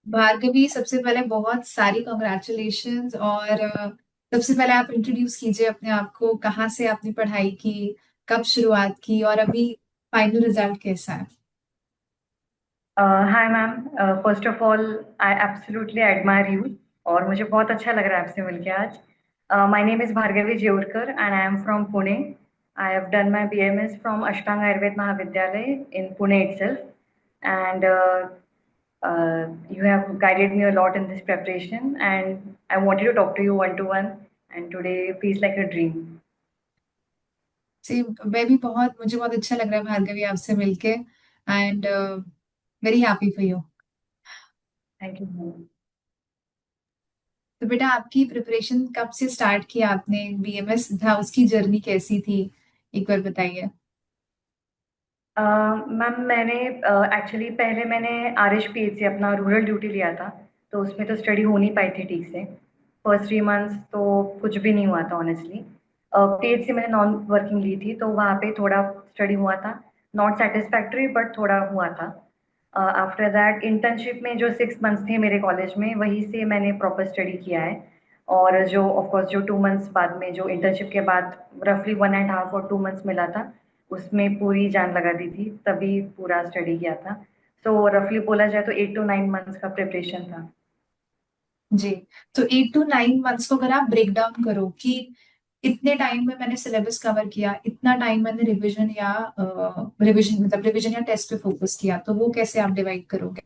भार्गवी, सबसे पहले बहुत सारी कॉन्ग्रेचुलेशंस। और सबसे पहले आप इंट्रोड्यूस कीजिए अपने आप को, कहाँ से आपने पढ़ाई की, कब शुरुआत की, और अभी फाइनल रिजल्ट कैसा है। Hi ma'am. First of all, I absolutely admire you. और मुझे बहुत अच्छा लग रहा है आपसे मिलके आज। My name is Bhargavi Jeurkar and I am from Pune. I have done my BMS from Ashtang Ayurved महाविद्यालय इन Pune itself, and you have guided me a lot in this preparation, and I wanted to talk to you one to one, and today feels like a dream. सी, मैं भी बहुत मुझे बहुत अच्छा लग रहा है भार्गवी आपसे मिलके। And very happy for you. Thank you, ma'am. तो बेटा, आपकी प्रिपरेशन कब से स्टार्ट किया आपने, बीएमएस था उसकी जर्नी कैसी थी, एक बार बताइए। मैम, मैंने एक्चुअली पहले मैंने RHPH से अपना रूरल ड्यूटी लिया था। तो उसमें तो स्टडी हो नहीं पाई थी ठीक से। फर्स्ट 3 मंथ्स तो कुछ भी नहीं हुआ था ऑनेस्टली। PH से मैंने नॉन वर्किंग ली थी, तो वहाँ पे थोड़ा स्टडी हुआ था। नॉट सेटिस्फैक्ट्री, बट थोड़ा हुआ था। आफ्टर दैट इंटर्नशिप में जो 6 मंथ्स थे मेरे कॉलेज में, वहीं से मैंने प्रॉपर स्टडी किया है। और जो ऑफकोर्स जो 2 मंथ्स बाद में, जो इंटर्नशिप के बाद रफली 1.5 और 2 मंथ्स मिला था, उसमें पूरी जान लगा दी थी, तभी पूरा स्टडी किया था। सो रफली बोला जाए तो 8 to 9 मंथ्स का प्रिपरेशन था। जी। तो 8 to 9 मंथ्स को अगर आप ब्रेक डाउन करो कि इतने टाइम में मैंने सिलेबस कवर किया, इतना टाइम मैंने रिवीजन या रिवीजन या टेस्ट पे फोकस किया, तो वो कैसे आप डिवाइड करोगे।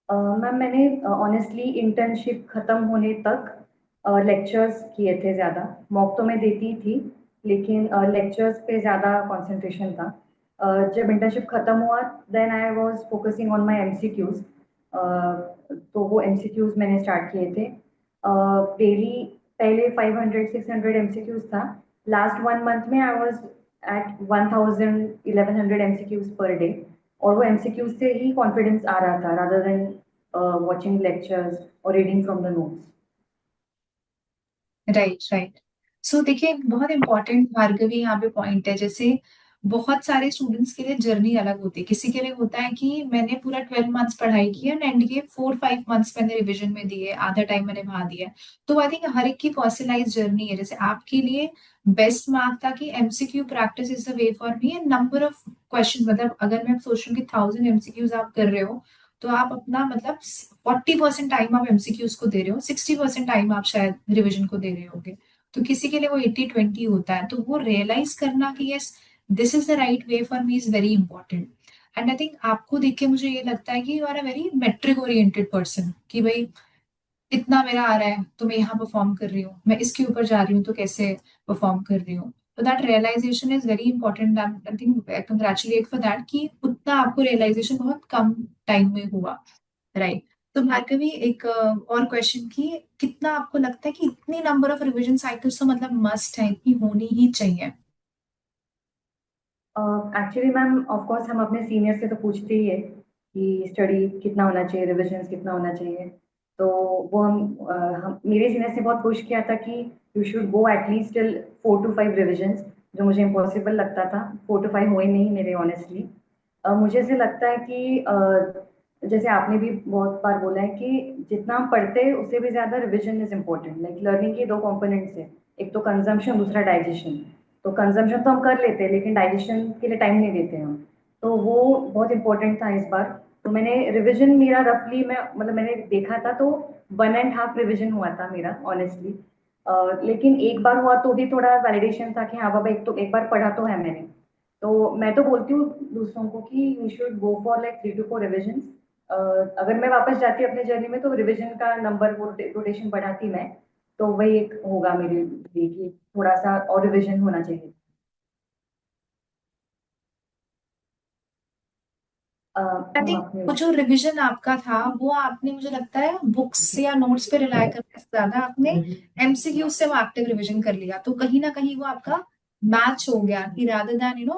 मैम, मैंने ऑनेस्टली इंटर्नशिप खत्म होने तक लेक्चर्स किए थे ज़्यादा। मॉक तो मैं देती थी, लेकिन लेक्चर्स पे ज़्यादा कंसंट्रेशन था। जब इंटर्नशिप खत्म हुआ, then I was focusing on my MCQs. तो वो एमसीक्यूज मैंने स्टार्ट किए थे डेली। पहले 500 600 एमसीक्यूज था। लास्ट 1 मंथ में I was at 1000 1100 MCQs per day. और वो एमसीक्यूज से ही कॉन्फिडेंस आ रहा था, rather than watching lectures or reading from the notes. Right, right. So देखिए, एक बहुत इंपॉर्टेंट भार्गवी यहाँ पे पॉइंट है। जैसे बहुत सारे स्टूडेंट्स के लिए जर्नी अलग होती है। किसी के लिए होता है कि मैंने पूरा 12 मंथ्स पढ़ाई की है एंड के 4-5 मंथ्स मैंने रिविजन में दिए, आधा टाइम मैंने वहां दिया है। तो आई थिंक हर एक की पर्सनलाइज जर्नी है। जैसे आपके लिए बेस्ट मार्क था कि MCQ practice is the way for me, and number of question, मतलब अगर मैं सोचूं कि 1000 एमसीक्यूज आप कर रहे हो, तो आप अपना मतलब 40% टाइम आप एमसीक्यूज को दे रहे हो, 60% टाइम आप शायद रिविजन को दे रहे होगे। तो किसी के लिए वो 80-20 होता है। तो वो रियलाइज करना कि yes, this is the right way for me is very important. And I think आपको देख के मुझे ये लगता है कि you are a very metric oriented person, कि भाई इतना मेरा आ रहा है तो मैं यहाँ परफॉर्म कर रही हूँ, मैं इसके ऊपर जा रही हूँ तो कैसे परफॉर्म कर रही हूँ। तो that realisation is very important. I think congratulate for that कि उतना आपको रियलाइजेशन बहुत कम टाइम में हुआ। राइट। तो भार्गवी, एक और क्वेश्चन की, कितना आपको लगता है कि इतनी नंबर ऑफ रिवीजन साइकिल्स तो मतलब मस्ट है, इतनी होनी ही चाहिए। एक्चुअली मैम, ऑफ कोर्स हम अपने सीनियर से तो पूछते ही है कि स्टडी कितना होना चाहिए, रिविजन कितना होना चाहिए। तो वो हम मेरे सीनियर से बहुत पुश किया था कि you should go at least till 4 to 5 revisions, जो मुझे इम्पॉसिबल लगता था। 4 to 5 हुए नहीं मेरे ऑनेस्टली। मुझे ऐसे लगता है कि जैसे आपने भी बहुत बार बोला है कि जितना हम पढ़ते हैं उससे भी ज़्यादा revision is important. Like learning के दो कंपोनेंट्स है, एक तो कंजम्पशन, दूसरा डाइजेशन। तो कंजम्पशन तो हम कर लेते हैं, लेकिन डाइजेशन के लिए टाइम नहीं देते हम। तो वो बहुत इंपॉर्टेंट था इस बार। तो मैंने रिवीजन मेरा रफली, मैं मतलब मैंने देखा था तो 1.5 रिवीजन हुआ था मेरा ऑनेस्टली। लेकिन एक बार हुआ तो भी थोड़ा वैलिडेशन था कि हाँ बाबा, एक तो एक बार पढ़ा तो है मैंने। तो मैं तो बोलती हूँ दूसरों को कि you should go for like 3 to 4 revision. अगर मैं वापस जाती अपने जर्नी में तो रिवीजन का नंबर, वो रोटेशन बढ़ाती मैं। तो वही एक होगा मेरे लिए कि थोड़ा सा और रिवीजन होना चाहिए। आई हम थिंक अपने। वो जो रिवीजन आपका था, वो आपने, मुझे लगता है, बुक्स या नोट्स पे रिलाय करने से ज्यादा आपने एमसीक्यू से वो एक्टिव रिवीजन कर लिया। तो कहीं ना कहीं वो आपका मैच हो गया कि rather than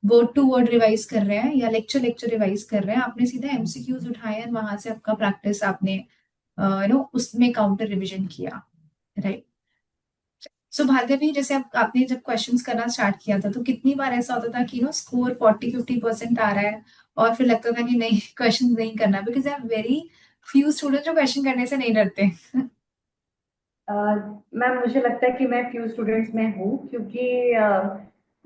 word to word revise कर रहे हैं या लेक्चर लेक्चर रिवाइज कर रहे हैं, आपने सीधा एमसीक्यूज उठाए और वहां से आपका प्रैक्टिस आपने उसमें काउंटर रिवीजन किया। राइट। सो भार्गवी, जैसे आपने जब क्वेश्चंस करना स्टार्ट किया था, तो कितनी बार ऐसा होता था कि स्कोर 40-50% आ रहा है और फिर लगता था कि नहीं क्वेश्चन नहीं करना, because I am very few student जो क्वेश्चन करने से नहीं डरते। मैम मुझे लगता है कि मैं फ्यू स्टूडेंट्स में हूँ, क्योंकि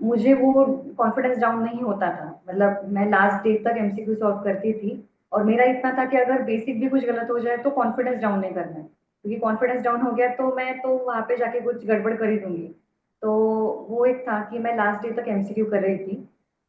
मुझे वो कॉन्फिडेंस डाउन नहीं होता था। मतलब मैं लास्ट डे तक एमसीक्यू सॉल्व करती थी, और मेरा इतना था कि अगर बेसिक भी कुछ गलत हो जाए तो कॉन्फिडेंस डाउन नहीं करना है, क्योंकि कॉन्फिडेंस डाउन हो गया तो मैं तो वहाँ पे जाके कुछ गड़बड़ कर ही दूंगी। तो वो एक था कि मैं लास्ट डे तक एमसीक्यू कर रही थी,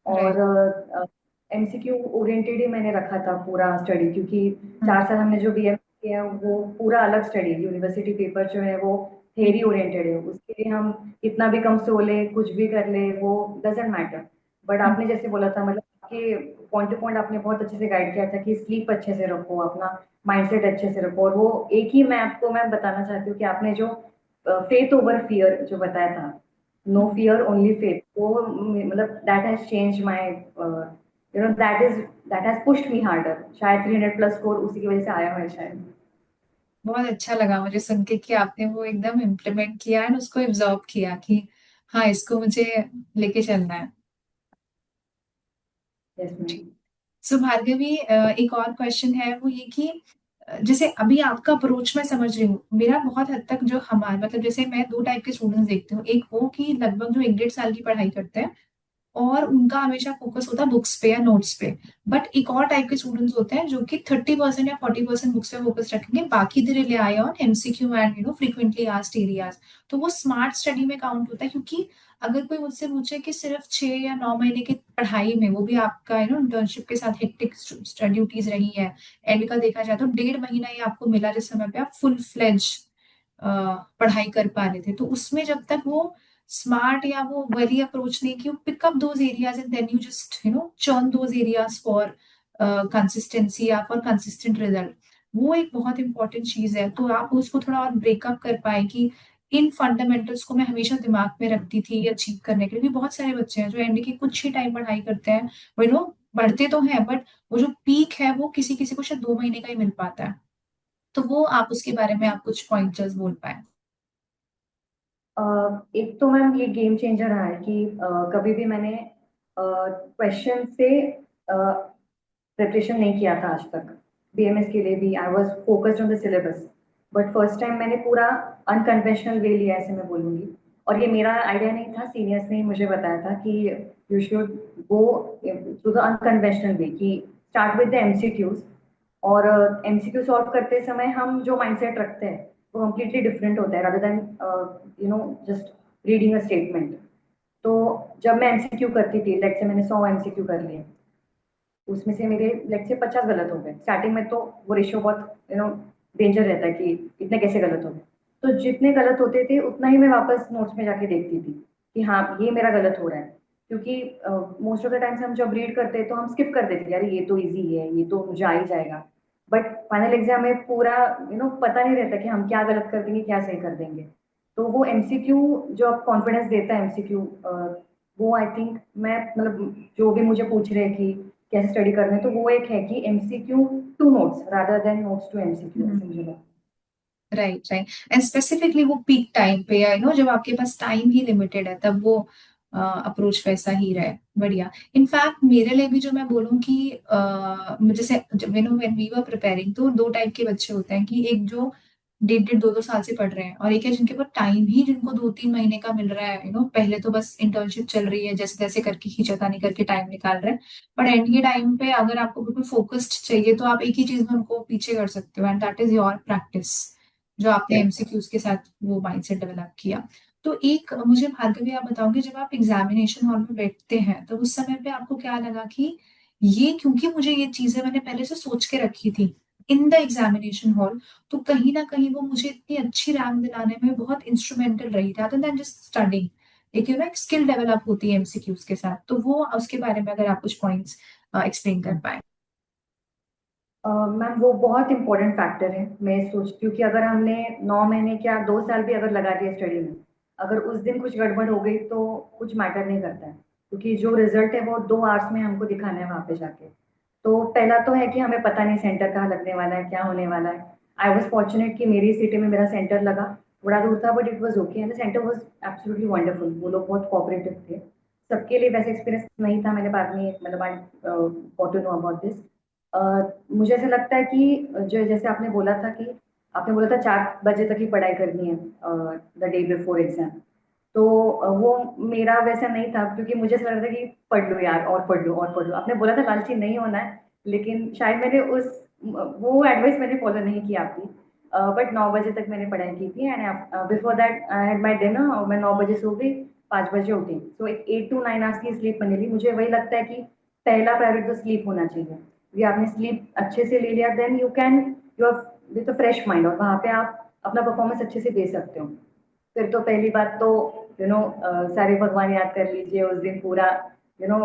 और राइट। एमसीक्यू ओरिएंटेड ही मैंने रखा था पूरा स्टडी, क्योंकि हम्म। 4 साल हमने जो बीएम किया है वो पूरा अलग स्टडी है। यूनिवर्सिटी पेपर जो है वो थेरी ओरिएंटेड है, उसके लिए हम कितना भी कम सो ले कुछ भी कर ले वो डजेंट मैटर। बट हम्म। आपने जैसे बोला था, मतलब आपके पॉइंट टू पॉइंट आपने बहुत अच्छे से गाइड किया था कि स्लीप अच्छे से रखो, अपना माइंडसेट अच्छे से रखो। और वो एक ही मैं आपको मैं बताना चाहती हूँ कि आपने जो फेथ ओवर फियर जो बताया था, नो हम्म। फियर ओनली फेथ, वो मतलब that has change my, that has pushed me harder. शायद 300 प्लस स्कोर उसी की वजह से आया हुआ है शायद। बहुत अच्छा लगा मुझे सुन के कि आपने वो एकदम इम्प्लीमेंट किया एंड उसको एब्जॉर्ब किया कि हाँ इसको मुझे लेके चलना है। Yes ma'am. ठीक। सो भार्गवी, एक और क्वेश्चन है वो ये कि जैसे अभी आपका अप्रोच मैं समझ रही हूँ, मेरा बहुत हद तक जो हमारा मतलब जैसे मैं दो टाइप के स्टूडेंट्स देखती हूँ, एक वो कि लगभग जो 1 1.5 साल की पढ़ाई करते हैं और उनका हमेशा फोकस होता है बुक्स पे या नोट्स पे। बट एक और टाइप के स्टूडेंट्स होते हैं जो कि 30% या 40% बुक्स पे फोकस रखेंगे, बाकी they rely on MCQ and frequently asked areas. तो वो स्मार्ट स्टडी में काउंट होता है, क्योंकि अगर कोई मुझसे पूछे कि सिर्फ 6 या 9 महीने की पढ़ाई में, वो भी आपका इंटर्नशिप के साथ हेक्टिक ड्यूटीज रही है, एंड का देखा जाए तो 1.5 महीना ही आपको मिला जिस समय पे आप फुल फ्लेज पढ़ाई कर पा रहे थे, तो उसमें जब तक वो स्मार्ट या वो वही अप्रोच नहीं कि pick up those areas and then you just churn those areas for consistency या फॉर कंसिस्टेंट रिजल्ट, वो एक बहुत इंपॉर्टेंट चीज है। तो आप उसको थोड़ा और ब्रेकअप कर पाए कि इन फंडामेंटल्स को मैं हमेशा दिमाग में रखती थी अचीव करने के लिए, क्योंकि बहुत सारे बच्चे हैं जो एंड के कुछ ही टाइम पढ़ाई करते हैं, वो बढ़ते तो हैं बट वो जो पीक है वो किसी किसी को शायद 2 महीने का ही मिल पाता है। तो वो आप उसके बारे में आप कुछ पॉइंटर्स बोल पाए। एक तो मैम ये गेम चेंजर रहा है कि कभी भी मैंने क्वेश्चन से प्रिपरेशन नहीं किया था आज तक। बीएमएस के लिए भी I was focused on the syllabus, but first time मैंने पूरा अनकन्वेंशनल वे लिया, ऐसे मैं बोलूंगी। और ये मेरा आइडिया नहीं था, सीनियर्स ने ही मुझे बताया था कि you should go to the unconventional way, कि स्टार्ट विद द एमसीक्यूज। और एमसीक्यू सॉल्व करते समय हम जो माइंडसेट रखते हैं वो कम्प्लीटली डिफरेंट होता है, rather than just reading a statement. तो जब मैं एमसीक्यू करती थी, लेट से मैंने 100 एमसीक्यू कर लिए, उसमें से मेरे लेट से 50 गलत हो गए स्टार्टिंग में, तो वो रेशियो बहुत डेंजर रहता है कि इतने कैसे गलत हो गए। तो जितने गलत होते थे उतना ही मैं वापस नोट्स में जाके देखती थी कि हाँ ये मेरा गलत हो रहा है। क्योंकि मोस्ट ऑफ द टाइम्स हम जब रीड करते हैं तो हम स्किप कर देते हैं, यार ये तो इजी है, ये तो मुझे आ ही जाएगा। बट फाइनल एग्जाम में पूरा पता नहीं रहता कि हम क्या गलत कर देंगे क्या सही कर देंगे। तो वो एमसीक्यू जो आप कॉन्फिडेंस देता है एमसीक्यू, वो आई थिंक मैं मतलब जो भी मुझे पूछ रहे हैं कि कैसे स्टडी करना है, तो वो एक है कि MCQ to notes rather than notes to MCQ, ऐसे मुझे लगता राइट, राइट। एंड स्पेसिफिकली वो पीक टाइम पे या जब आपके पास टाइम ही लिमिटेड है तब वो अप्रोच वैसा ही रहे, बढ़िया। इनफैक्ट मेरे लिए भी जो मैं बोलूँ कि जैसे जब व्हेन वी वर प्रिपेयरिंग, तो दो टाइप के बच्चे होते हैं कि एक जो 1.5 1.2 2 साल से पढ़ रहे हैं, और एक है जिनके पास टाइम ही जिनको 2 3 महीने का मिल रहा है, पहले तो बस इंटर्नशिप चल रही है जैसे तैसे करके खींचातानी करके टाइम निकाल रहे हैं, बट एंड के टाइम पे अगर आपको बिल्कुल फोकस्ड चाहिए तो आप एक ही चीज में उनको पीछे कर सकते हो, and that is your practice, जो आपने है। यस। एमसीक्यूज के साथ वो माइंडसेट डेवलप किया। तो एक मुझे भार्गवी आप बताओगे, जब आप एग्जामिनेशन हॉल में बैठते हैं तो उस समय पे आपको क्या लगा कि ये क्योंकि मुझे ये चीजें मैंने पहले से सोच के रखी थी इन द एग्जामिनेशन हॉल, तो कहीं ना कहीं वो मुझे इतनी अच्छी रैंक दिलाने में बहुत इंस्ट्रूमेंटल रही, rather than जस्ट स्टडिंग। एक एक स्किल डेवलप होती है एमसीक्यूज के साथ, तो वो उसके बारे में अगर आप कुछ पॉइंट्स एक्सप्लेन कर पाए। मैम वो बहुत इंपॉर्टेंट फैक्टर है। मैं सोचती हूँ कि अगर हमने 9 महीने क्या 2 साल भी अगर लगा दिए स्टडी में, अगर उस दिन कुछ गड़बड़ हो गई तो कुछ मैटर नहीं करता है, क्योंकि जो रिजल्ट है वो 2 आवर्स में हमको दिखाना है वहां पे जाके। तो पहला तो है कि हमें पता नहीं सेंटर कहाँ लगने वाला है, क्या होने वाला है। आई वॉज फॉर्चुनेट कि मेरी सिटी में मेरा सेंटर लगा, थोड़ा दूर था but it was okay, and the centre was absolutely wonderful. वो लोग बहुत कोऑपरेटिव थे। सबके लिए वैसे एक्सपीरियंस नहीं था, मैंने बाद में मतलब I got to know about this. मुझे ऐसा लगता है कि जो जैसे आपने बोला था कि आपने बोला था 4 बजे तक ही पढ़ाई करनी है द डे बिफोर एग्जाम। तो वो मेरा वैसा नहीं था, क्योंकि मुझे ऐसा लगता था कि पढ़ लो यार, और पढ़ लो और पढ़ लो। आपने बोला था लालची नहीं होना है, लेकिन शायद मैंने उस वो एडवाइस मैंने फॉलो नहीं की आपकी। बट 9 बजे तक मैंने पढ़ाई की थी, and before that I had my dinner, और मैं 9 बजे सो गई, 5 बजे उठी। सो एक 8 to 9 आवर्स की स्लीप मिली थी। मुझे वही लगता है कि पहला प्रायोरिटी तो स्लीप होना चाहिए। यदि आपने स्लीप अच्छे से ले लिया, then you can, you are with a fresh mind, और वहां पे आप अपना परफॉर्मेंस अच्छे से दे सकते हो। फिर तो पहली बात तो सारे भगवान याद कर लीजिए उस दिन पूरा, you know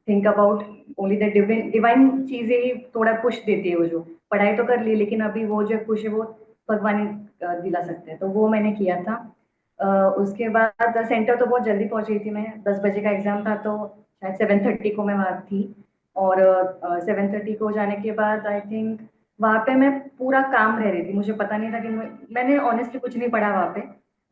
think about only the divine divine चीजें ही थोड़ा पुश देती है। वो जो पढ़ाई तो कर ली, लेकिन अभी वो जो पुश है वो भगवान ही दिला सकते हैं। तो वो मैंने किया था। उसके बाद सेंटर तो बहुत जल्दी पहुंच गई थी मैं। 10 बजे का एग्जाम था, तो शायद 7:30 को मैं वहां थी। और 7:30 को जाने के बाद आई थिंक वहां पे मैं पूरा काम रह रही थी। मुझे पता नहीं था कि मैंने ऑनेस्टली कुछ नहीं पढ़ा वहां पे।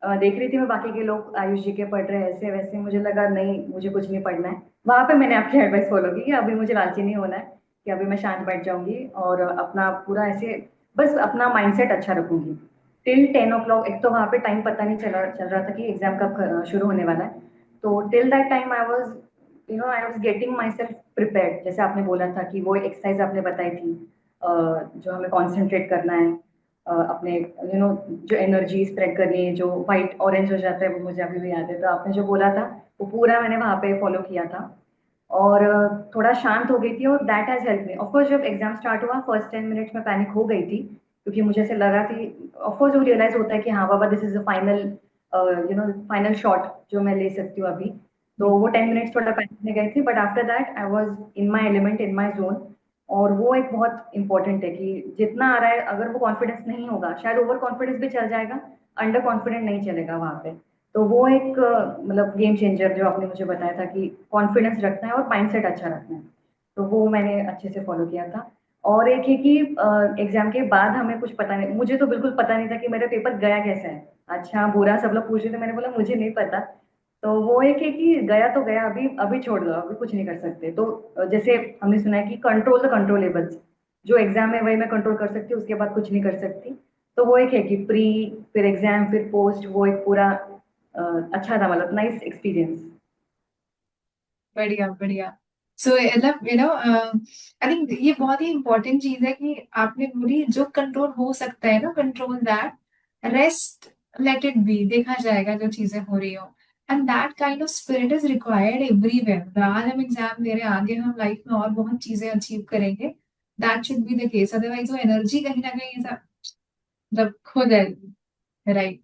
देख रही थी मैं बाकी के लोग आयुष जी के पढ़ रहे हैं ऐसे वैसे, मुझे लगा नहीं मुझे कुछ नहीं पढ़ना है। वहां पे मैंने आपकी एडवाइस फॉलो की कि अभी मुझे लालची नहीं होना है, कि अभी मैं शांत बैठ जाऊंगी और अपना पूरा ऐसे बस अपना माइंडसेट अच्छा रखूंगी टिल 10 o'clock। एक तो वहां पे टाइम पता नहीं चल रहा था कि एग्जाम कब शुरू होने वाला है। तो till that time I was, I was getting my self prepared. जैसे आपने बोला था कि वो एक्सरसाइज आपने बताई थी, जो हमें कॉन्सेंट्रेट करना है, अपने जो एनर्जी स्प्रेड करनी है, जो व्हाइट ऑरेंज हो जाता है, वो मुझे अभी भी याद है। तो आपने जो बोला था वो पूरा मैंने वहां पे फॉलो किया था। और थोड़ा शांत हो गई थी, और that has help me. Of course जब एग्जाम स्टार्ट हुआ फर्स्ट 10 मिनट्स में पैनिक हो गई थी, क्योंकि मुझे ऐसे लगा कि ऑफकोर्स वो रियलाइज होता है कि हाँ बाबा, this is the final, final shot जो मैं ले सकती हूँ अभी। तो वो 10 मिनट्स थोड़ा पैनिक में गई थी, but after that I was in my element, in my zone. और वो एक बहुत इंपॉर्टेंट है कि जितना आ रहा है, अगर वो कॉन्फिडेंस नहीं होगा, शायद ओवर कॉन्फिडेंस भी चल जाएगा, अंडर कॉन्फिडेंट नहीं चलेगा वहां पे। तो वो एक मतलब गेम चेंजर जो आपने मुझे बताया था कि कॉन्फिडेंस रखना है और माइंडसेट अच्छा रखना है, तो वो मैंने अच्छे से फॉलो किया था। और एक है कि एग्जाम के बाद हमें कुछ पता नहीं, मुझे तो बिल्कुल पता नहीं था कि मेरा पेपर गया कैसा है। अच्छा बुरा सब लोग पूछ रहे थे, मैंने बोला मुझे नहीं पता। तो वो एक है कि गया तो गया, अभी अभी छोड़ दो, अभी कुछ नहीं कर सकते। तो जैसे हमने सुना है कि कंट्रोल द कंट्रोलेबल्स, जो एग्जाम है वही मैं कंट्रोल कर सकती हूँ, उसके बाद कुछ नहीं कर सकती। तो वो एक है कि प्री, फिर एग्जाम, फिर पोस्ट, वो एक पूरा अच्छा था, मतलब नाइस एक्सपीरियंस। बढ़िया बढ़िया। सो मतलब आई थिंक ये बहुत ही इंपॉर्टेंट चीज है कि आपने बोली जो कंट्रोल हो सकता है ना, control that, rest let it be, देखा जाएगा जो चीजें हो रही हो। And that kind of spirit is required everywhere. आज हम एग्जाम दे रहे हैं, आगे हम लाइफ में और बहुत चीजें अचीव करेंगे, that should be the case. Otherwise वो एनर्जी कहीं ना कहीं ऐसा मतलब खो जाएगी, right.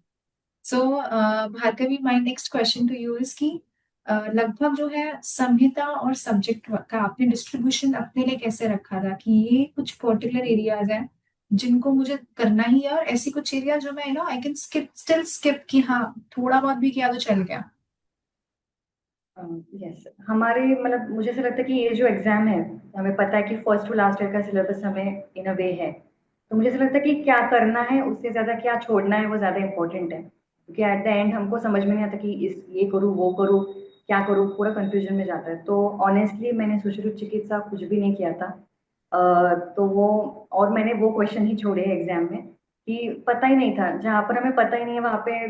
So Bhargavi, my next question to you is कि लगभग जो है संहिता और सब्जेक्ट का आपने डिस्ट्रीब्यूशन अपने लिए कैसे रखा था कि ये कुछ पर्टिकुलर एरियाज हैं जिनको मुझे करना ही है, और ऐसी कुछ एरिया जो मैं I can skip, still skip, कि हाँ थोड़ा बहुत भी किया तो चल गया। यस, हमारे मतलब मुझे ऐसा लगता है कि ये जो एग्जाम है, हमें पता है कि फर्स्ट टू लास्ट ईयर का सिलेबस हमें इन अ वे है। तो मुझे ऐसा लगता है कि क्या करना है उससे ज्यादा क्या छोड़ना है वो ज्यादा इंपॉर्टेंट है, क्योंकि एट द एंड हमको समझ में नहीं आता कि इस ये करूँ वो करूँ क्या करूँ, पूरा कंफ्यूजन में जाता है। तो ऑनेस्टली मैंने सुश्रुत चिकित्सा कुछ भी नहीं किया था। तो वो, और मैंने वो क्वेश्चन ही छोड़े एग्जाम में कि पता ही नहीं था। जहाँ पर हमें पता ही नहीं है वहाँ पे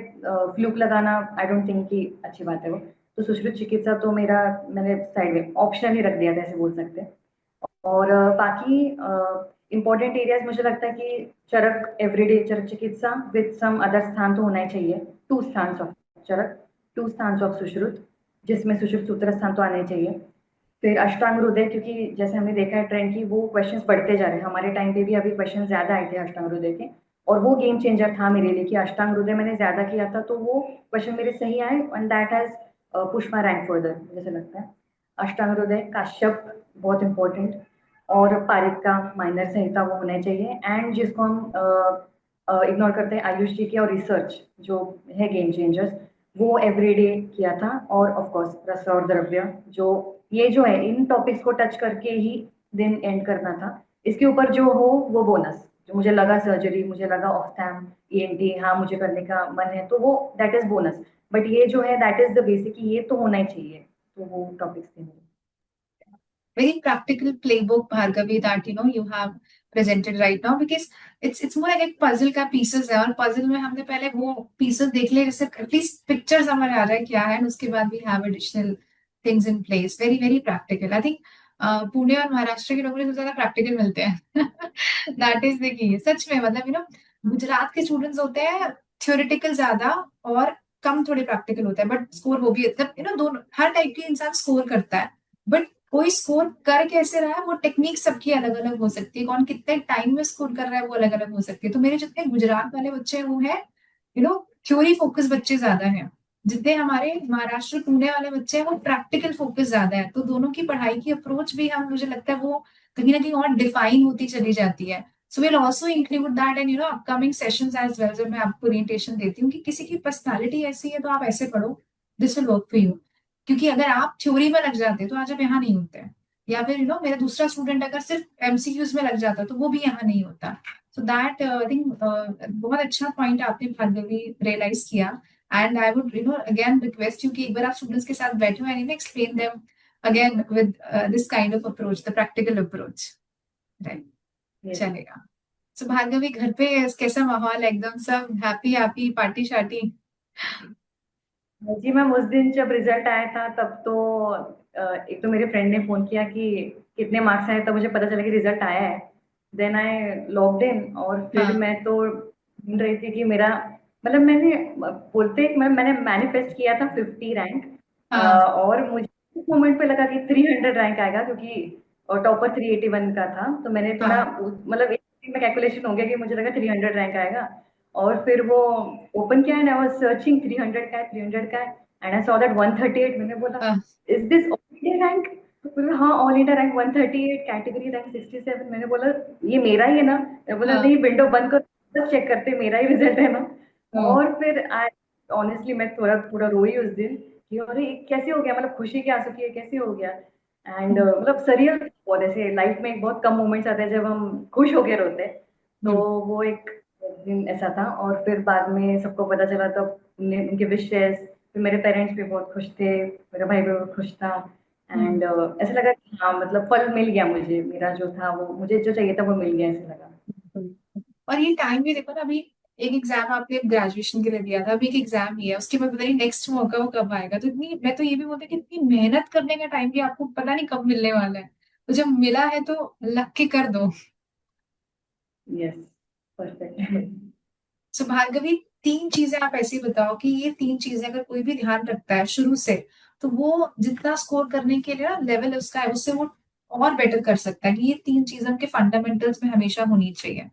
फ्लूक लगाना, आई डोंट थिंक कि अच्छी बात है वो। तो सुश्रुत चिकित्सा तो मेरा, मैंने साइड में ऑप्शनल ही रख दिया था, ऐसे बोल सकते हैं। और बाकी इंपॉर्टेंट एरियाज मुझे लगता है कि चरक, एवरीडे चरक चिकित्सा विद सम अदर स्थान तो होना ही चाहिए। 2 स्थान ऑफ चरक, 2 स्थान ऑफ सुश्रुत, जिसमें सुश्रुत सूत्र स्थान तो आने ही चाहिए। फिर अष्टांग हृदय, क्योंकि जैसे हमने देखा है ट्रेंड की वो क्वेश्चंस बढ़ते जा रहे हैं, हमारे टाइम पे भी अभी क्वेश्चन ज्यादा आए थे अष्टांग हृदय के। और वो गेम चेंजर था मेरे लिए कि अष्टांग हृदय मैंने ज्यादा किया था, तो वो क्वेश्चन मेरे सही आए, and that has push my rank further, मुझे लगता है। अष्टांग हृदय, काश्यप, बहुत इंपॉर्टेंट। और पारिक का माइनर संहिता वो होना चाहिए। एंड जिसको हम इग्नोर करते हैं, आयुष जी की और रिसर्च जो है गेम चेंजर्स, वो एवरीडे किया था। और ऑफ कोर्स रस और द्रव्य, जो ये जो है इन टॉपिक्स को टच करके ही दिन एंड करना था। इसके ऊपर जो हो वो बोनस, जो मुझे लगा सर्जरी, मुझे लगा ऑफ्थैम, ईएनटी, हाँ मुझे करने का मन है, तो वो दैट इज बोनस। बट ये जो है दैट इज द बेसिक, ये तो होना ही चाहिए। तो वो टॉपिक्स थे मेरे। very practical playbook, Bhargavi, that you have presented right now, because it's more like एक puzzle का pieces है, और puzzle में हमने पहले वो pieces देख लिए, जैसे at least picture समझ आ रहा है क्या है, and उसके बाद we have additional things in place, very very practical. I think Pune और महाराष्ट्र के लोगों ने सबसे ज्यादा प्रैक्टिकल मिलते हैं दैट इज द की, सच में, मतलब गुजरात के स्टूडेंट्स होते हैं थ्योरेटिकल ज्यादा, और कम थोड़े प्रैक्टिकल होता है, बट स्कोर वो भी, मतलब दोनों, हर टाइप के इंसान स्कोर करता है, बट कोई स्कोर कर कैसे रहा है वो टेक्निक सबकी अलग अलग हो सकती है, कौन कितने टाइम में स्कोर कर रहा है वो अलग अलग हो सकती है। तो मेरे जितने गुजरात वाले बच्चे हैं वो है थ्योरी फोकस बच्चे ज्यादा हैं, जितने हमारे महाराष्ट्र पुणे वाले बच्चे हैं वो प्रैक्टिकल फोकस ज्यादा है। तो दोनों की पढ़ाई की अप्रोच भी हम, मुझे लगता है वो कहीं ना कहीं और डिफाइन होती चली जाती है। So will also include that and upcoming sessions as well, जब मैं आपको ओरिएंटेशन देती हूँ कि किसी की पर्सनालिटी ऐसी है तो आप ऐसे पढ़ो, this will work for you. क्योंकि अगर आप थ्योरी में लग जाते तो आज आप यहाँ नहीं होते हैं, या फिर मेरा दूसरा स्टूडेंट अगर सिर्फ एमसीक्यूज में लग जाता तो वो भी यहाँ नहीं होता। सो दैट आई थिंक बहुत अच्छा पॉइंट आपने भार्गवी रियलाइज किया। And I would again request you कि एक बार आप स्टूडेंट्स के साथ बैठो and explain them again with this kind of approach, the practical approach, right? Yes. चलेगा। सो भार्गवी, घर पे कैसा माहौल है? एकदम सब हैप्पी हैप्पी, पार्टी शार्टी? जी मैम, उस दिन जब रिजल्ट आया था तब तो एक तो मेरे फ्रेंड ने फोन किया कि कितने मार्क्स आए, तब मुझे पता चला कि रिजल्ट आया है। देन आई लॉग्ड इन, और फिर हाँ मैं तो ढूंढ रही थी कि मेरा, मतलब मैंने बोलते मैंने मैनिफेस्ट किया था 50 रैंक। हाँ और मुझे उस मोमेंट पे लगा कि 300 रैंक आएगा, क्योंकि टॉपर 381 का था। तो मैंने थोड़ा हाँ मतलब एक में कैलकुलेशन हो गया कि मुझे लगा 300 रैंक आएगा। और फिर वो ओपन किया एंड आई वाज सर्चिंग 300 का है, 300 का है, एंड आई सॉ दैट 138। मैंने बोला हाँ is this all India rank? तो बोला हाँ, all India rank 138, category rank 67। मैंने बोला ये मेरा ही है ना? मैंने बोला हाँ नहीं, विंडो बंद कर चेक करते, मेरा ही रिजल्ट है ना। हाँ और फिर आई ऑनेस्टली मैं थोड़ा पूरा रोई उस दिन कि अरे ये कैसे हो गया, मतलब खुशी के आंसू की ये कैसे हो गया। एंड मतलब सरियल, और ऐसे लाइफ में बहुत कम मोमेंट्स आते हैं जब हम खुश होके रोते हैं। तो बिल्कुल। वो एक दिन ऐसा था, और फिर बाद में सबको पता चला तब उनके विशेस, फिर मेरे पेरेंट्स भी बहुत खुश थे, मेरा भाई भी बहुत खुश था। हम्म। एंड ऐसा लगा कि हाँ, मतलब फल मिल गया मुझे, मेरा जो था वो मुझे जो चाहिए था वो मिल गया, ऐसा लगा। बिल्कुल। और ये टाइम भी देखो ना, अभी एक एग्जाम आपने ग्रेजुएशन के लिए दिया था, अभी एक एग्जाम ही है, उसके बाद पता नहीं नेक्स्ट मौका वो कब आएगा। तो इतनी, मैं तो ये भी बोलती हूँ कि इतनी मेहनत करने का टाइम भी आपको पता नहीं कब मिलने वाला है, तो जब मिला है तो लग के कर दो। Yes, perfect. सो भार्गवी, तीन चीजें आप ऐसी बताओ कि ये तीन चीजें अगर कोई भी ध्यान रखता है शुरू से, तो वो जितना स्कोर करने के लिए ना लेवल उसका है, उससे वो और बेटर कर सकता है, कि ये तीन चीजें उनके फंडामेंटल्स में हमेशा होनी चाहिए।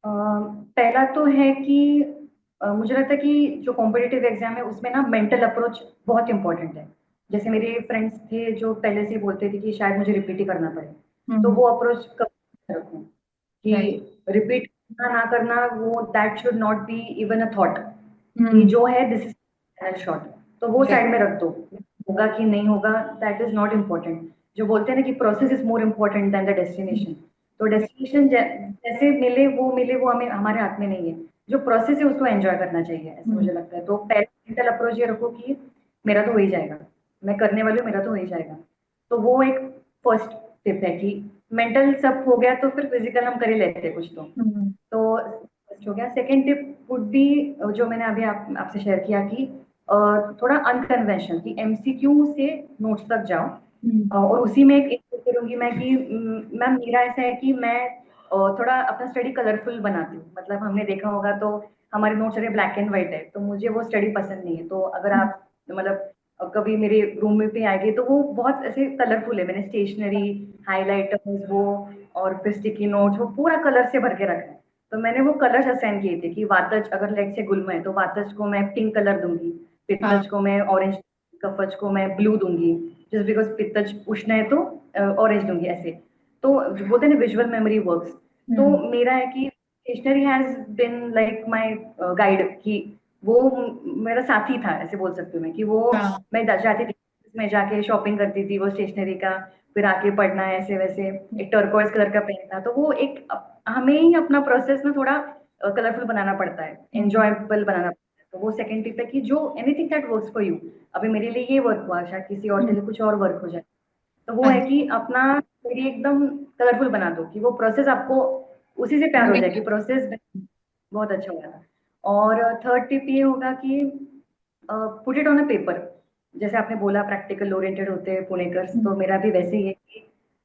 पहला तो है कि मुझे लगता है कि जो कॉम्पिटिटिव एग्जाम है उसमें ना मेंटल अप्रोच बहुत इंपॉर्टेंट है। जैसे मेरे फ्रेंड्स थे जो पहले से ही बोलते थे कि शायद मुझे रिपीट ही करना पड़े, तो हम्म। वो अप्रोच कब रखूं कि राइट। रिपीट करना ना करना, वो that should not be even a thought, कि हम्म। जो है दिस इज शॉट, तो वो साइड में रख दो। होगा कि नहीं होगा दैट इज नॉट इम्पोर्टेंट। जो बोलते हैं ना कि process is more important then the destination, तो डेस्टिनेशन जैसे मिले वो हमें हमारे हाथ में नहीं है। जो प्रोसेस है उसको एंजॉय करना चाहिए, ऐसा हम्म। मुझे लगता है। तो पहले मेंटल अप्रोच ये रखो कि मेरा तो हो ही जाएगा, मैं करने वाली हूँ, मेरा तो हो ही जाएगा। तो वो एक फर्स्ट टिप है कि मेंटल सब हो गया तो फिर फिजिकल हम कर ही लेते हैं कुछ हम्म। तो first हो गया। सेकेंड टिप वुड बी जो मैंने अभी आपसे शेयर किया कि थोड़ा अनकन्वेंशनल, कि एमसीक्यू से नोट्स तक जाओ। हम्म। और उसी में एक करूंगी मैं कि मैम मेरा ऐसा है कि मैं थोड़ा अपना स्टडी कलरफुल बनाती हूँ। मतलब हमने देखा होगा तो हमारे नोट्स सारे ब्लैक एंड व्हाइट है, तो मुझे वो स्टडी पसंद नहीं है। तो अगर हम्म। आप मतलब कभी मेरे रूम में पे आएंगे तो वो बहुत ऐसे कलरफुल है। मैंने स्टेशनरी, हाइलाइटर्स, वो और फिर स्टिकी नोट्स, वो पूरा कलर से भर के रखा है। तो मैंने वो कलर्स असाइन किए थे कि वातज अगर लेट से गुल्म है तो वातज को मैं पिंक कलर दूंगी, हाँ। पित्तज को मैं ऑरेंज, कफज को मैं ब्लू दूंगी, जस्ट बिकॉज पित्तज उष्ण है तो ऑरेंज दूंगी, ऐसे। तो बोलते हैं ना विजुअल मेमोरी वर्क्स। तो हम्म। मेरा है कि stationery has been like my guide, कि वो मेरा साथी था, ऐसे बोल सकती हूँ मैं, कि वो हाँ। मैं जाती थी, मैं जाके शॉपिंग करती थी वो स्टेशनरी का, फिर आके पढ़ना है ऐसे वैसे। एक टर्कोइज कलर का पेन था, तो वो एक हमें ही अपना प्रोसेस ना थोड़ा कलरफुल बनाना पड़ता है, हम्म। एंजॉयबल बनाना पड़ता है। तो वो सेकंड टिप है कि जो anything that works for you, अभी मेरे लिए ये वर्क हुआ, शायद किसी और के लिए कुछ और वर्क हो जाए। तो वो हाँ है जी। कि अपना स्टडी एकदम कलरफुल बना दो, कि वो प्रोसेस आपको उसी से प्यार हो जाए कि प्रोसेस बहुत अच्छा हुआ था। और थर्ड टिप ये होगा कि put it on a paper. जैसे आपने बोला प्रैक्टिकल ओरिएंटेड होते हैं पुणेकर्स, तो मेरा भी वैसे ही है कि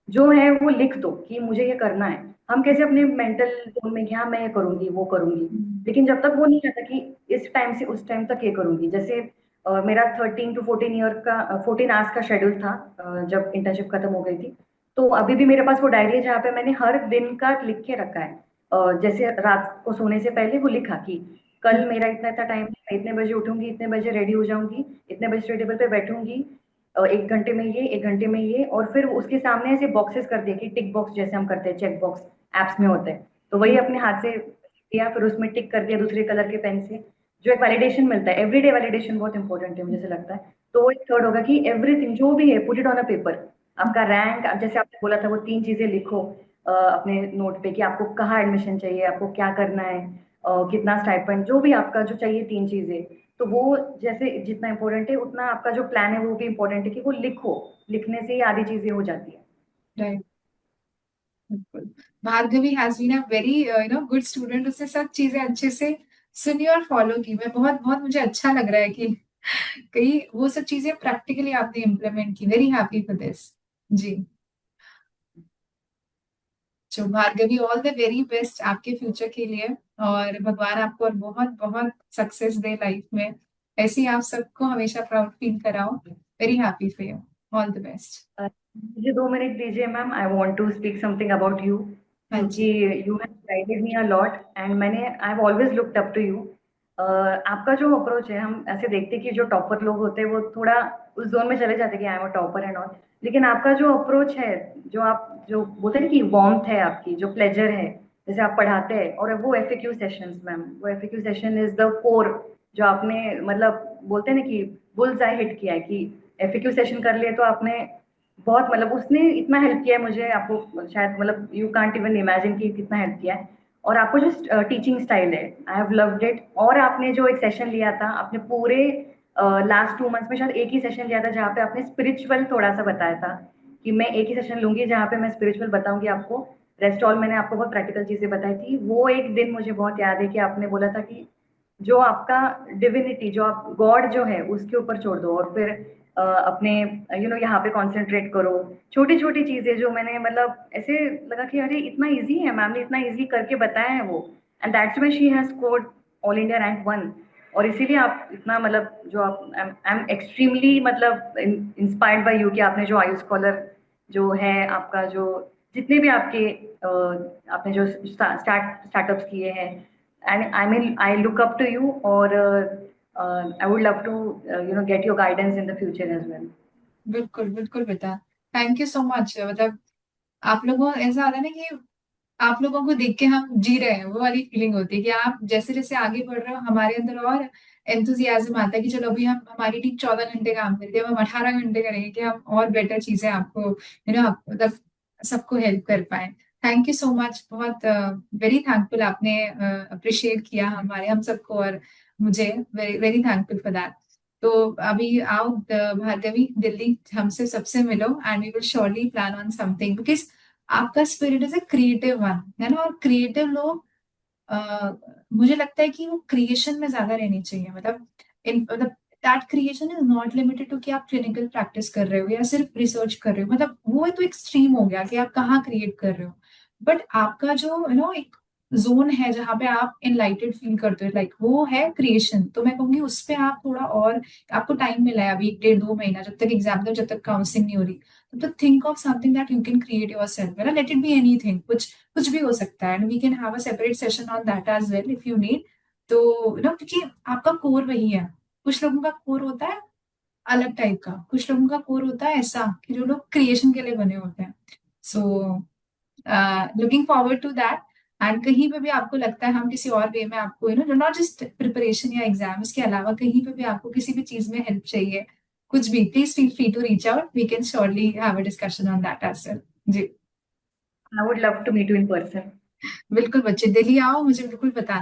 जो है वो लिख दो कि मुझे ये करना है। हम कैसे अपने मेंटल जोन में कि हाँ मैं ये करूंगी वो करूंगी, लेकिन जब तक वो नहीं आता कि इस टाइम से उस टाइम तक ये करूंगी। जैसे मेरा 13 to 14 ईयर का 14 आवर्स का शेड्यूल था जब इंटर्नशिप खत्म हो गई थी। तो अभी भी मेरे पास वो डायरी है जहाँ पे मैंने हर दिन का लिख के रखा है। जैसे रात को सोने से पहले वो लिखा कि कल मेरा इतना इतना टाइम है, मैं इतने बजे उठूंगी, इतने बजे रेडी हो जाऊंगी, इतने बजे स्टडी टेबल पे बैठूंगी, 1 घंटे में ये, 1 घंटे में ये। और फिर उसके सामने ऐसे बॉक्सेस कर दिए कि टिक बॉक्स जैसे हम करते हैं, चेक बॉक्स एप्स में होते हैं, तो वही अपने हाथ से किया, फिर उसमें टिक कर दिया दूसरे कलर के पेन से। जो एक वैलिडेशन मिलता है, एवरीडे वैलिडेशन बहुत इंपॉर्टेंट है मुझे ऐसा लगता है। तो वो एक थर्ड होगा कि एवरीथिंग जो भी है put it on a paper. आपका रैंक, जैसे आपने बोला था वो 3 चीजें लिखो अपने नोट पे कि आपको कहाँ एडमिशन चाहिए, आपको क्या करना है, कितना स्टाइपेंड, जो भी आपका जो चाहिए 3 चीजें। तो वो जैसे जितना इंपॉर्टेंट है उतना आपका जो प्लान है वो भी इंपॉर्टेंट है कि वो लिखो। लिखने से ही आधी चीजें हो जाती है। राइट। बिल्कुल। Bhargavi has been a very good student, उसने सब चीजें अच्छे से सुनी और फॉलो की। मैं बहुत बहुत मुझे अच्छा लग रहा है कि कई वो सब चीजें प्रैक्टिकली आपने इम्प्लीमेंट की। Very happy for this. जी। जो Bhargavi, all the very best आपके फ्यूचर के लिए, और भगवान आपको और बहुत बहुत सक्सेस दे लाइफ में। ऐसे ही आप सबको हमेशा प्राउड फील कराओ। Very happy for you. All the best. मुझे 2 मिनट दीजिए ma'am, I want to speak something about you. हाँ क्योंकि जी। You have guided me a lot and मैंने I have always looked up to you. आपका जो approach है, हम ऐसे देखते हैं कि जो टॉपर लोग होते हैं वो थोड़ा उस जोन में चले जाते हैं कि I am a topper and all. लेकिन आपका जो अप्रोच है, जो आप जो बोलते हैं ना कि वार्मथ है आपकी, जो प्लेजर है जैसे आप पढ़ाते हैं, और वो एफएक्यू सेशंस मैम, वो FAQ session is the core. जो आपने मतलब बोलते हैं ना कि बुल्स आई हिट किया है कि एफएक्यू सेशन कर लिए, तो आपने बहुत मतलब उसने इतना हेल्प किया है मुझे, आपको शायद मतलब यू कांट इवन इमेजिन कि कितना हेल्प किया है। और आपको जो टीचिंग स्टाइल है, आई हैव लव्ड इट। और आपने जो एक सेशन लिया था, आपने पूरे लास्ट 2 मंथ्स में शायद एक ही सेशन लिया था जहाँ पे आपने स्पिरिचुअल थोड़ा सा बताया था कि मैं एक ही सेशन लूंगी जहाँ पे मैं स्पिरिचुअल बताऊंगी आपको। रेस्ट ऑल मैंने आपको बहुत प्रैक्टिकल चीजें बताई थी। वो एक दिन मुझे बहुत याद है कि आपने बोला था कि जो आपका डिविनिटी, जो आप गॉड जो है उसके ऊपर छोड़ दो, और फिर अपने यहाँ पे कंसंट्रेट करो। छोटी छोटी चीजें जो मैंने मतलब ऐसे लगा कि अरे इतना इजी है, मैम ने इतना इजी करके बताया है वो। And that's why she has scored all India rank 1। और इसीलिए आप इतना मतलब जो आप, आई एम एक्सट्रीमली मतलब इंस्पायर्ड बाय यू कि आपने जो आयु स्कॉलर जो है आपका, जो जितने भी आपके आपने जो स्टार्टअप्स किए हैं, and I mean I look up to you. और I would love to get your guidance in the future as well. बिल्कुल बिल्कुल बेटा। Thank you so much. मतलब आप लोगों ऐसा आता है ना कि आप लोगों को देख के हम जी रहे हैं, वो वाली फीलिंग होती है कि आप जैसे जैसे आगे बढ़ रहे हो हमारे अंदर और एंथुजियाज्म आता है कि चलो अभी हम, हमारी टीम 14 घंटे काम करती है, अब हम 18 घंटे करेंगे कि हम और बेटर चीजें आपको मतलब सबको हेल्प कर पाए। Thank you so much. बहुत वेरी थैंकफुल, आपने अप्रिशिएट किया हमारे हम सबको, और मुझे very very thankful for that. तो अभी आओ भार्गवी, दिल्ली हमसे सबसे मिलो, and we will surely plan on something, because आपका spirit is a creative one है ना। और क्रिएटिव लोग अ, मुझे लगता है कि वो क्रिएशन में ज्यादा रहनी चाहिए। मतलब इन मतलब that creation is not limited to कि आप क्लिनिकल प्रैक्टिस कर रहे हो या सिर्फ रिसर्च कर रहे हो, मतलब वो तो एक्सट्रीम हो गया कि आप कहाँ क्रिएट कर रहे हो। बट आपका जो एक जोन है जहाँ पे आप एनलाइटेड फील करते हो, लाइक वो है क्रिएशन। तो मैं कहूंगी उस पे आप थोड़ा और, आपको टाइम मिला है अभी 1 डेढ़ 2 महीना, जब तक एग्जाम, जब तक काउंसलिंग नहीं हो रही, तो think of something that you can create your self, है ना। लेट इट बी एनीथिंग, कुछ कुछ भी हो सकता है, and we can have a separate session on that as well if you need. तो क्योंकि आपका कोर वही है। कुछ लोगों का कोर होता है अलग टाइप का, कुछ लोगों का कोर होता है ऐसा कि जो लोग क्रिएशन के लिए बने होते हैं। So looking forward to that. And कहीं पे भी आपको लगता है हम किसी और वे में आपको नॉट जस्ट प्रिपरेशन या एग्जाम्स के अलावा कहीं पे भी आपको किसी भी चीज में हेल्प चाहिए, कुछ भी, please feel free to reach out. We can surely have a discussion on that as well. जी। I would love to meet you in person. बिल्कुल बच्चे, दिल्ली आओ, मुझे बिल्कुल बताना।